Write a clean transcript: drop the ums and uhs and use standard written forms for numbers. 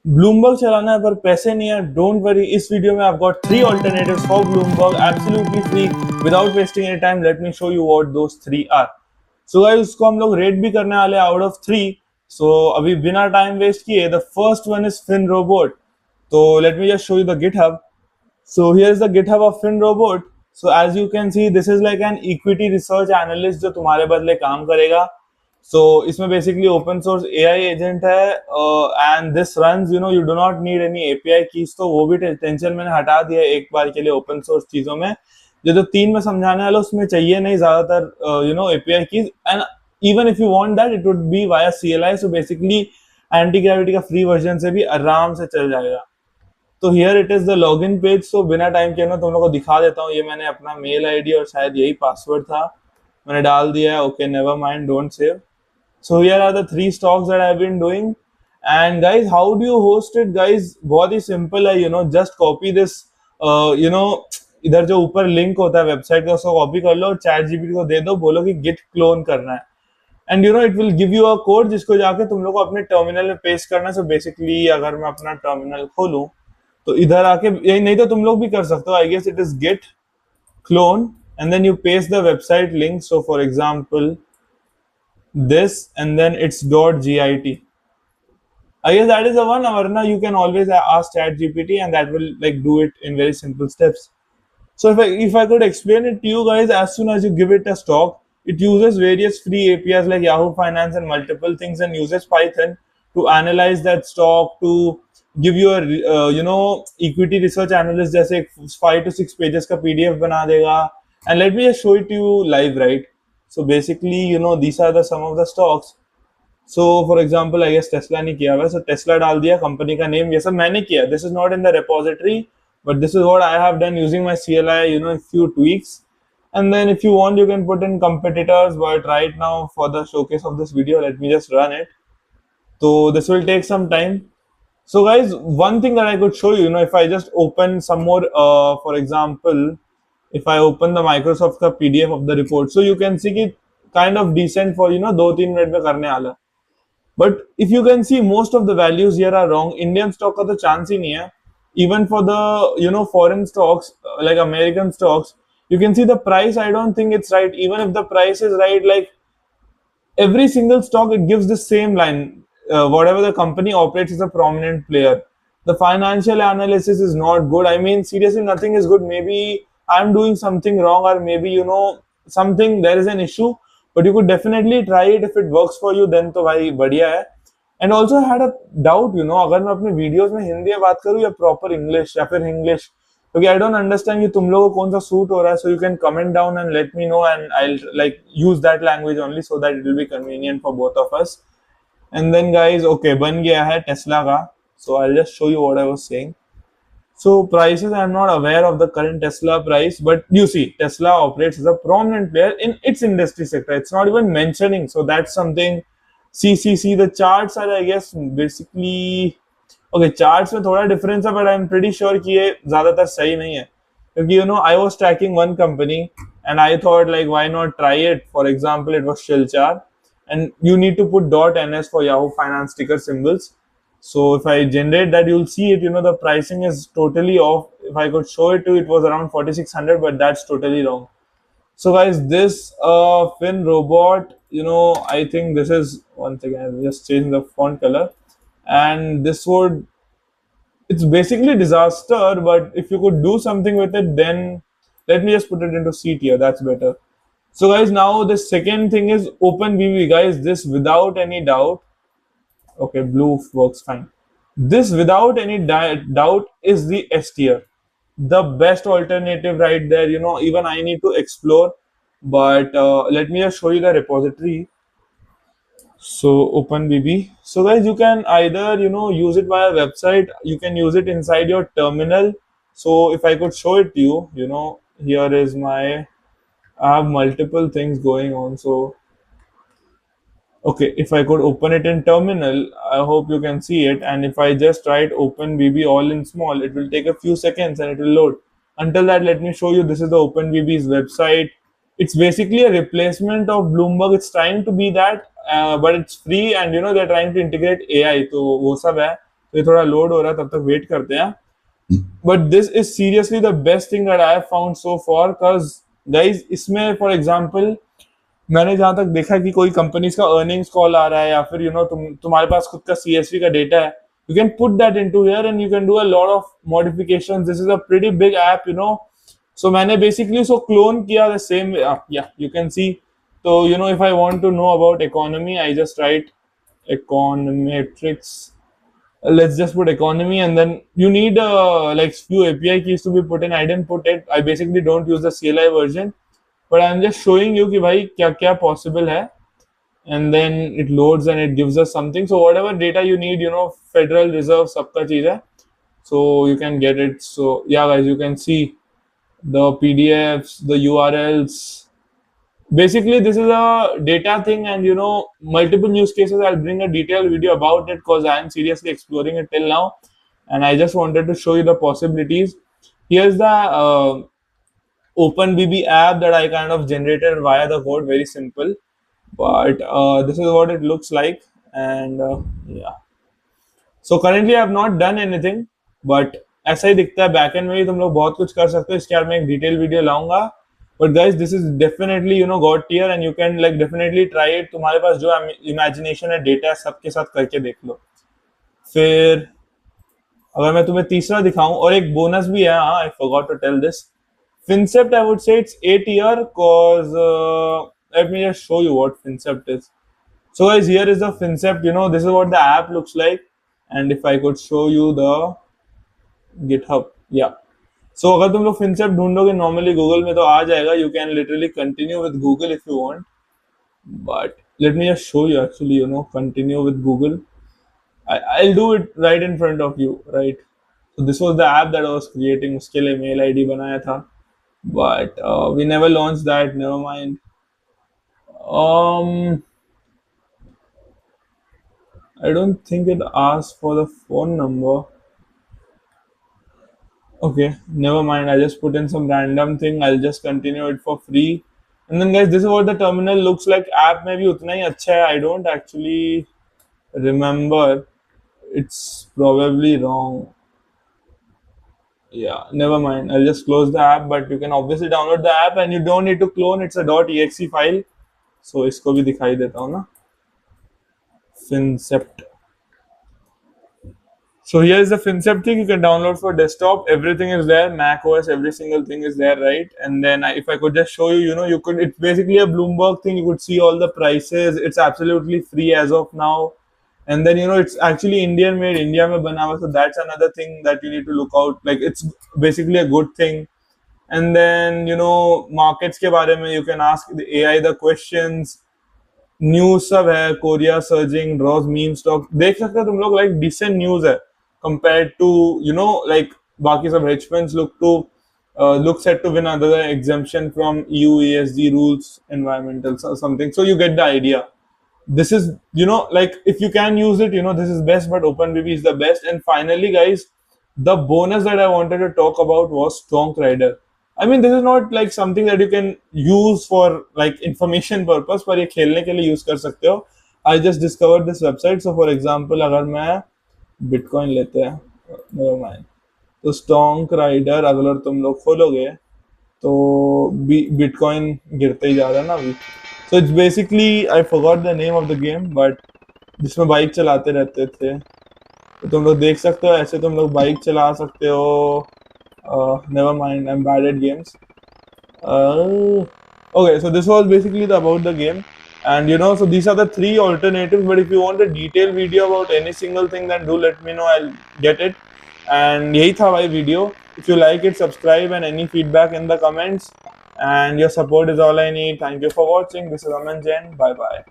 Bloomberg चलाना है पर पैसे नहीं है, डोंट वरी। इस वीडियो में I've got 3 alternatives for Bloomberg absolutely free without wasting any time. Let me show you what those 3 are. So guys, उसको हम लोग रेट भी करने वाले आउट ऑफ 3। सो अभी बिना टाइम वेस्ट किए, the first one is fin robot. तो let me just show you the GitHub. So here is the GitHub of FinRobot. So as you can see, this is like an equity research analyst जो तुम्हारे बदले काम करेगा. So इसमें basically open source AI agent है, and this runs, you do not need any API keys. तो वो भी टेंशन मैंने हटा दिया एक बार के लिए open source चीजों में. जो 3 में समझाने वाला उसमें चाहिए नहीं ज्यादातर API keys, and even if you want that, it would be via CLI. So basically anti gravity का free version से भी आराम से चल जाएगा. तो here it is the login page. तो बिना टाइम के ना तुम लोगों को दिखा देता हूँ. ये मैंने अपना मेल आईडी और शायद यही पासवर्ड था, मैंने डाल दिया है. Okay, never mind, don't save. So here are the 3 stocks that I have been doing. And guys, how do you host it guys? बहुत ही सिंपल है. Just copy this, you know इधर जो ऊपर लिंक होता है वेबसाइट का, उसको कॉपी कर लो और चैट जीपीटी को दे दो, बोलो कि गिट क्लोन करना है. And it will give you a code जिसको जाके तुम लोग को अपने टर्मिनल में पेस्ट करना है. सो बेसिकली अगर मैं अपना टर्मिनल खोलूं तो इधर आके, यही नहीं तो तुम लोग भी कर सकते हो. I guess it is git clone and then you paste the website link. So for example this and then it's .git. I guess that is the one. Varna, you can always ask ChatGPT and that will like do it in very simple steps. So if I could explain it to you guys, as soon as you give it a stock, it uses various free APIs like Yahoo Finance and multiple things, and uses Python to analyze that stock, to give you a equity research analyst जैसे 5 to 6 pages का PDF बना देगा. And let me just show it to you live, right? So basically, these are the some of the stocks. So for example, I guess Tesla ने किया हुआ है. So Tesla डाल दिया, कंपनी का नेम ये सब मैंने किया. This is not in the repository, but this is what I have done using my CLI, a few tweaks. And then if you want, you can put in competitors. But right now, for the showcase of this video, let me just run it. So this will take some time. So guys, one thing that I could show you, if I just open some more, for example, if I open the Microsoft का PDF of the report, so you can see कि kind of decent for 2-3 minute में करने वाला. But if you can see, most of the values here are wrong. Indian stock का तो chance ही नहीं है. Even for the foreign stocks, like American stocks, you can see the price. I don't think it's right. Even if the price is right, like every single stock, it gives the same line. Whatever the company operates is a prominent player. The financial analysis is not good. I mean, seriously, nothing is good. Maybe I'm doing something wrong, or maybe something, there is an issue. But you could definitely try it. If it works for you, then तो भाई बढ़िया है. And also I had a doubt, अगर मैं अपने videos में हिंदी में बात करूँ या प्रॉपर इंग्लिश या फिर इंग्लिश, क्योंकि आई डोंट अंडरस्टैंड कि तुम लोगों को कौन सा सूट हो रहा है. So you can comment down and let me know, and I like use that language only so that it will be convenient for both of us. And then guys, okay, बन गया है Tesla का. So I just show you what I was saying. So prices, I'm not aware of the current Tesla price, but you see, Tesla operates as a prominent player in its industry sector. It's not even mentioning. So that's something. See, the charts are, I guess, basically, okay, charts में थोड़ा difference है, but I'm pretty sure कि ये ज़्यादातर सही नहीं है. क्योंकि I was tracking one company and I thought like, why not try it? For example, it was Shilchar, and you need to put .ns for Yahoo Finance ticker symbols. So if I generate that, you'll see it, the pricing is totally off. If I could show it to you, it was around 4600, but that's totally wrong. So guys, this FinRobot, I think this is, once again, I'll just change the font color, and this would, it's basically disaster, but if you could do something with it, then let me just put it into C tier. That's better. So guys, now the second thing is OpenBB. Guys, this without any doubt, okay, blue works fine. This without any doubt is the S tier, the best alternative right there. Even I need to explore, but let me just show you the repository. So OpenBB. So guys, you can either use it via website, you can use it inside your terminal. So if I could show it to you, here is my, I have multiple things going on. So okay, if I could open it in terminal, I hope you can see it. And if I just write OpenBB all in small, it will take a few seconds and it will load. Until that, let me show you. This is the OpenBB's website. It's basically a replacement of Bloomberg. It's trying to be that, but it's free, and they're trying to integrate AI. So वो सब है. तो ये थोड़ा load हो रहा है, तब तक वेट करते हैं. But this is seriously the best thing that I have found so for, because guys इसमें फॉर एग्जांपल मैंने जहां तक देखा कि कोई कंपनीज का अर्निंग्स कॉल आ रहा है या फिर तुम्हारे पास खुद का सीएसवी का डेटा है, you can put that into here and you can do a lot of modifications. This is a pretty big app, so मैंने basically उसको clone किया the same way. Yeah, you can see. So if I want to know about economy, I just write econometrics. Let's just put economy, and then you need like few API keys to be put in. I didn't put it. I basically don't use the CLI version, but I'm just showing you कि भाई क्या क्या possible है, and then it loads and it gives us something. So whatever data you need, Federal Reserve सबका चीज है, so you can get it. So yeah, guys, you can see the PDFs, the URLs. Basically, this is a data thing, and multiple use cases. I'll bring a detailed video about it because I am seriously exploring it till now, and I just wanted to show you the possibilities. Here's the OpenBB app that I kind of generated via the code. Very simple, but this is what it looks like, and yeah. So currently I have not done anything, but ऐसा ही दिखता है. Backend में भी तुम लोग बहुत कुछ कर सकते हो. इसके बारे में एक डिटेल वीडियो लाऊंगा. But guys, this is definitely god tier, and you can like definitely try it. तुम्हारे पास जो इमेजिनेशन है, डेटा है, सबके साथ करके देख लो. फिर अगर मैं तुम्हें तीसरा दिखाऊं, और एक बोनस भी है, I forgot to tell this. Fincept, I would say it's 8 year, cause let me just show you what Fincept is. So guys, here is the Fincept. This is what the app looks like, and if I could show you the GitHub, yeah. So अगर तुम लोग Fincept ढूंढोगे normally Google में तो आ जाएगा. You can literally continue with Google if you want, but let me just show you actually. Continue with Google. I'll do it right in front of you, right? So this was the app that I was creating. उसके लिए mail ID बनाया था, but we never launched that. Never mind. I don't think it asks for the phone number. Okay, never mind. I just put in some random thing. I'll just continue it for free. And then guys, this is what the terminal looks like. App में भी उतना ही अच्छा है. I don't actually remember. It's probably wrong. Yeah, never mind. I'll just close the app, but you can obviously download the app and you don't need to clone. It's a .exe file. So इसको भी दिखाई देता हूँ ना. Fincept. So here is the Fincept thing. You can download for desktop. Everything is there. Mac OS, every single thing is there, right? And then if I could just show you, you could. It's basically a Bloomberg thing. You could see all the prices. It's absolutely free as of now. And then it's actually Indian made, India mein bana hua. So that's another thing that you need to look out. Like it's basically a good thing. And then markets के बारे में you can ask the AI the questions. News सब है. Korea surging, draws meme stock देख सकते हो तुम लोग. लाइक डिसेंट न्यूज है compared to like बाकी सब hedge funds look set to win another exemption from EU ESG rules, environmental something. So you get the idea. This is like if you can use it, this is best, but OpenBB is the best. And finally guys, the bonus that I wanted to talk about was Stonk Rider. I mean, this is not like something that you can use for like information purpose, पर ये खेलने के लिए use कर सकते हो. I just discovered this website. So for example, अगर मैं Bitcoin लेते हैं, never mind. तो Stonk Rider अगर तुम लोग खोलोगे तो Bitcoin गिरते ही जा रहा है ना अभी. So it's basically, I forgot the name of the game, but जिसमें बाइक चलाते रहते थे. तो तुम लोग देख सकते हो, ऐसे तुम लोग बाइक चला सकते हो. Never mind, I'm bad at games. Okay, so this was basically about the game, and so these are the 3 alternatives. But if you want a detailed video about any single thing, then do let me know. I'll get it. And यही था भाई video. If you like it, subscribe, and any feedback in the comments. And your support is all I need. Thank you for watching. This is Aman Jain. Bye bye.